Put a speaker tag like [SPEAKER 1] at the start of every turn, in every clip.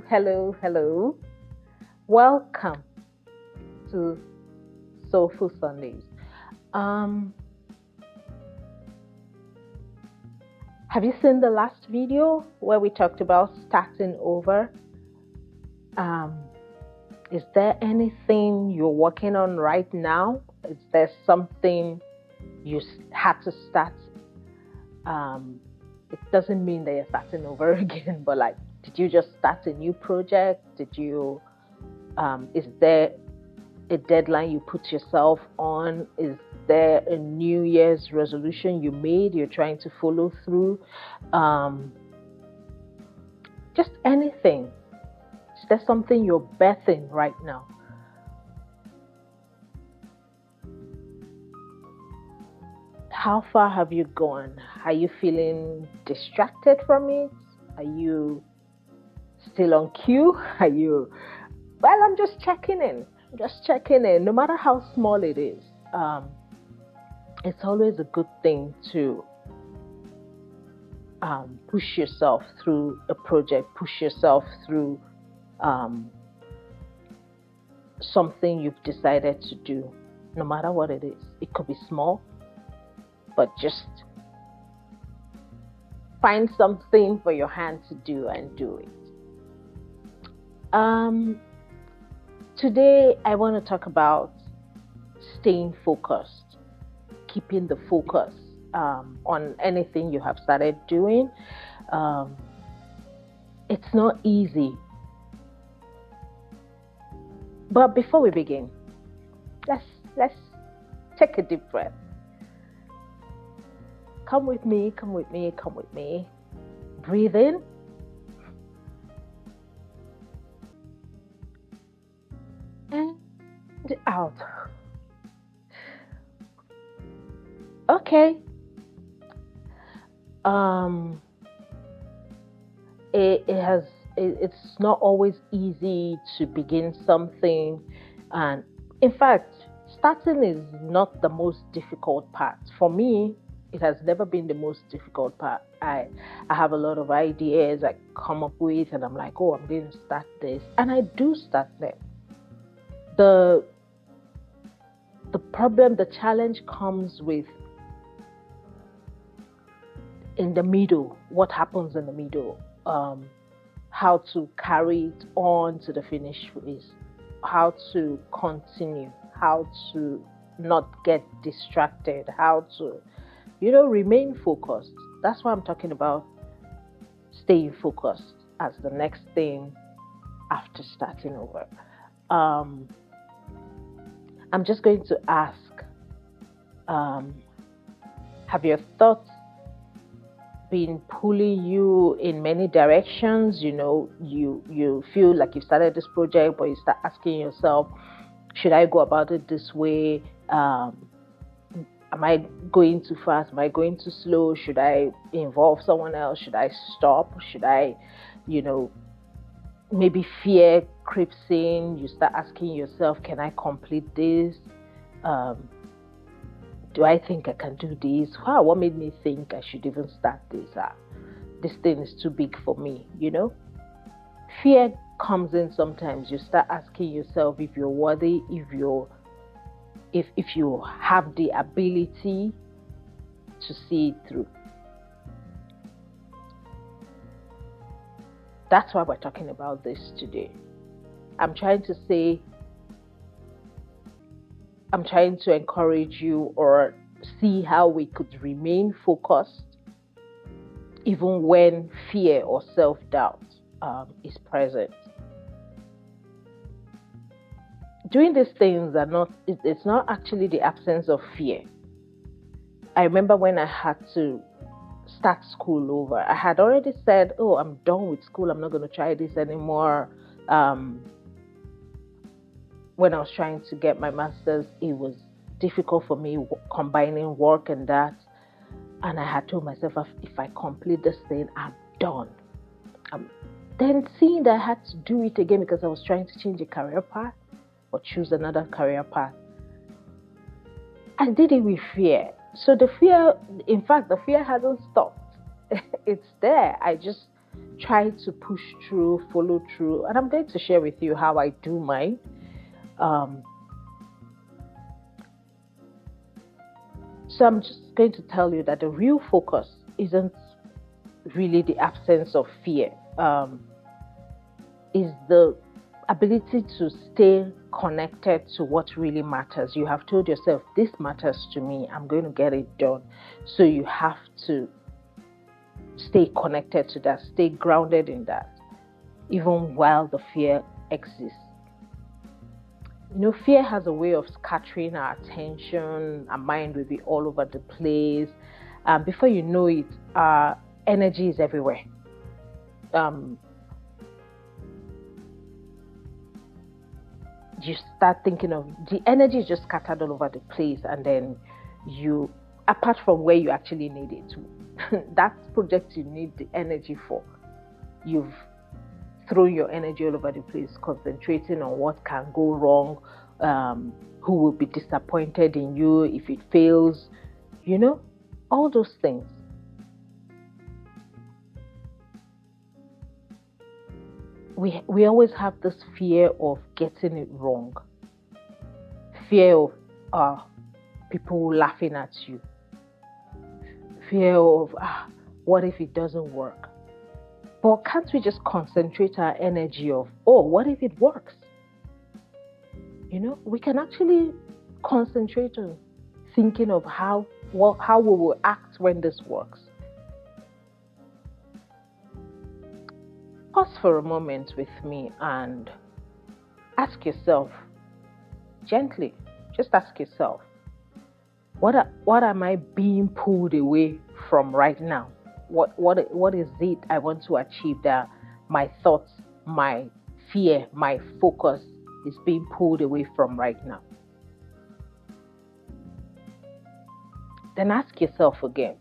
[SPEAKER 1] Hello, hello. Welcome to Soulful Sundays. Um, have you seen the last video where we talked about starting over? Um, is there anything you're working on right now? Is there something you had to start? Um, it doesn't mean that you're starting over again, but like, did you just start a new project? Is there a deadline you put yourself on? Is there a New Year's resolution you made you're trying to follow through? Just anything. Is there something you're birthing right now? How far have you gone? Are you feeling distracted from it? Are you still on cue? Well, I'm just checking in. Just checking in, no matter how small it is. It's always a good thing to push yourself through a project, push yourself through something you've decided to do, no matter what it is. It could be small, but just find something for your hand to do and do it. Today, I want to talk about staying focused, keeping the focus on anything you have started doing. It's not easy. But before we begin, let's take a deep breath. Come with me, come with me, come with me. Breathe in. And out. Okay. It's not always easy to begin something, and in fact, starting is not the most difficult part. For me, it has never been the most difficult part. I have a lot of ideas I come up with, and I'm like, oh, I'm going to start this, and I do start them. The problem, the challenge comes with in the middle. What happens in the middle? How to carry it on to the finish phase, how to continue, how to not get distracted, how to, remain focused. That's why I'm talking about staying focused as the next thing after starting over. I'm just going to ask, have your thoughts been pulling you in many directions? You feel like you started this project, but you start asking yourself, should I go about it this way? Am I going too fast? Am I going too slow? Should I involve someone else? Should I stop? Should I, maybe fear creeps in. You start asking yourself, can I complete this? Do I think I can do this? Wow, what made me think I should even start this? This thing is too big for me, Fear comes in sometimes. You start asking yourself if you're worthy, if you have the ability to see it through. That's why we're talking about this today. I'm trying to encourage you or see how we could remain focused even when fear or self-doubt is present. Doing these things it's not actually the absence of fear. I remember when I had to start school over, I had already said, oh, I'm done with school, I'm not going to try this anymore. When I was trying to get my master's, it was difficult for me combining work and that. And I had told myself, if I complete this thing, I'm done. Then seeing that I had to do it again because I was trying to change a career path or choose another career path, I did it with fear. So the fear hasn't stopped. It's there. I just try to push through, follow through. And I'm going to share with you how I do mine. So I'm just going to tell you that the real focus isn't really the absence of fear. Is the ability to stay connected to what really matters. You have told yourself, this matters to me, I'm going to get it done. So you have to stay connected to that, stay grounded in that, even while the fear exists. Fear has a way of scattering our attention. Our mind will be all over the place. Before you know it, our energy is everywhere. You start thinking of the energy is just scattered all over the place, and then you, apart from where you actually need it to, that project you need the energy for, you've thrown your energy all over the place, concentrating on what can go wrong, who will be disappointed in you if it fails, all those things. We always have this fear of getting it wrong, fear of people laughing at you, fear of what if it doesn't work? But can't we just concentrate our energy of, what if it works? We can actually concentrate on thinking of how we will act when this works. Pause for a moment with me and ask yourself, gently, just ask yourself, what am I being pulled away from right now? What is it I want to achieve that my thoughts, my fear, my focus is being pulled away from right now? Then ask yourself again,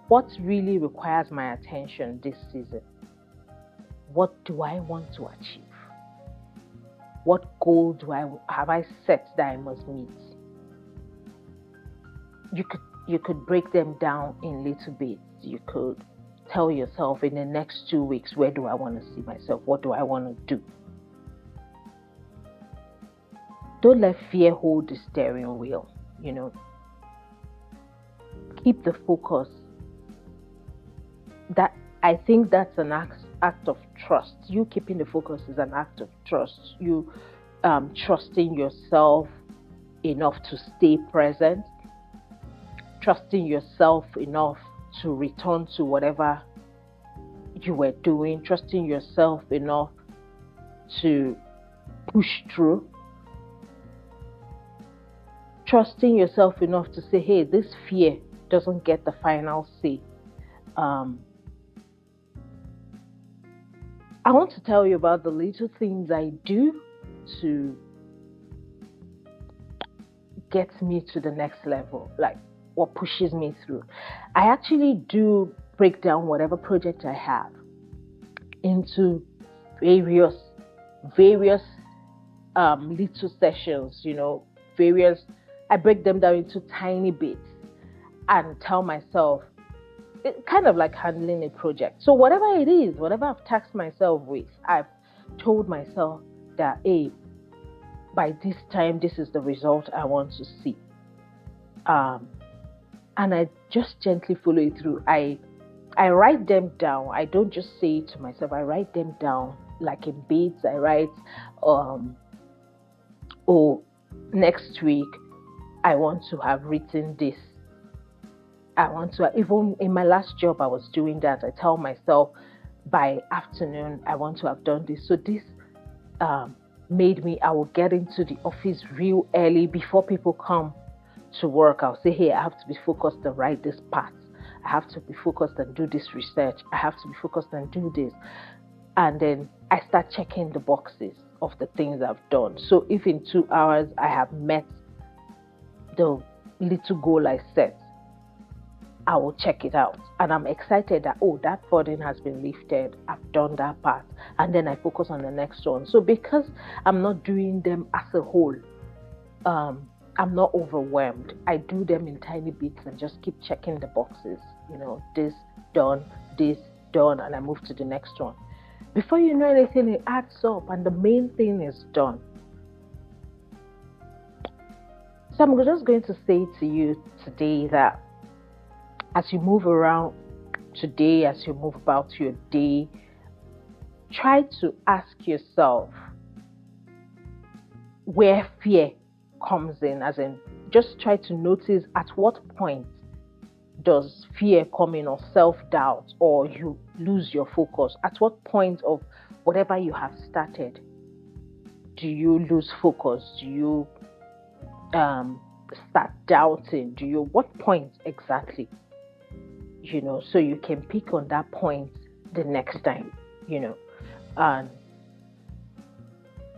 [SPEAKER 1] what really requires my attention this season? What do I want to achieve? What goal have I set that I must meet? You could break them down in little bits. You could tell yourself, in the next 2 weeks, where do I want to see myself? What do I want to do? Don't let fear hold the steering wheel. Keep the focus. I think that's an act of trust. You keeping the focus is an act of trust. You trusting yourself enough to stay present, trusting yourself enough to return to whatever you were doing, trusting yourself enough to push through, trusting yourself enough to say, hey, this fear doesn't get the final say. I want to tell you about the little things I do to get me to the next level, like what pushes me through. I actually do break down whatever project I have into various little sessions, I break them down into tiny bits and tell myself, it's kind of like handling a project. So whatever it is, whatever I've tasked myself with, I've told myself that, hey, by this time, this is the result I want to see. And I just gently follow it through. I write them down. I don't just say it to myself. I write them down like in bits. I write, next week, I want to have written this. Even in my last job, I was doing that. I tell myself by afternoon, I want to have done this. So this made me, I will get into the office real early before people come to work. I'll say, hey, I have to be focused and write this part. I have to be focused and do this research. I have to be focused and do this. And then I start checking the boxes of the things I've done. So if in 2 hours I have met the little goal I set, I will check it out. And I'm excited that, that burden has been lifted. I've done that part. And then I focus on the next one. So because I'm not doing them as a whole, I'm not overwhelmed. I do them in tiny bits and just keep checking the boxes. This done, done, and I move to the next one. Before you know anything, it adds up, and the main thing is done. So I'm just going to say to you today that as you move around today, as you move about your day, try to ask yourself where fear comes in, as in just try to notice at what point does fear come in, or self-doubt, or you lose your focus. At what point of whatever you have started do you lose focus? Do you start doubting? What point exactly? So you can pick on that point the next time, and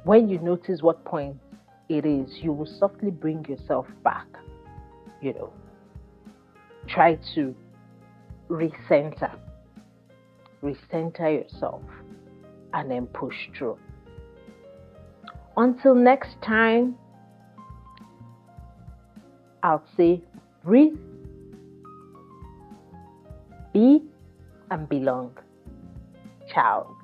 [SPEAKER 1] when you notice what point it is, you will softly bring yourself back, try to recenter yourself, and then push through. Until next time, I'll say breathe, be, and belong. Ciao.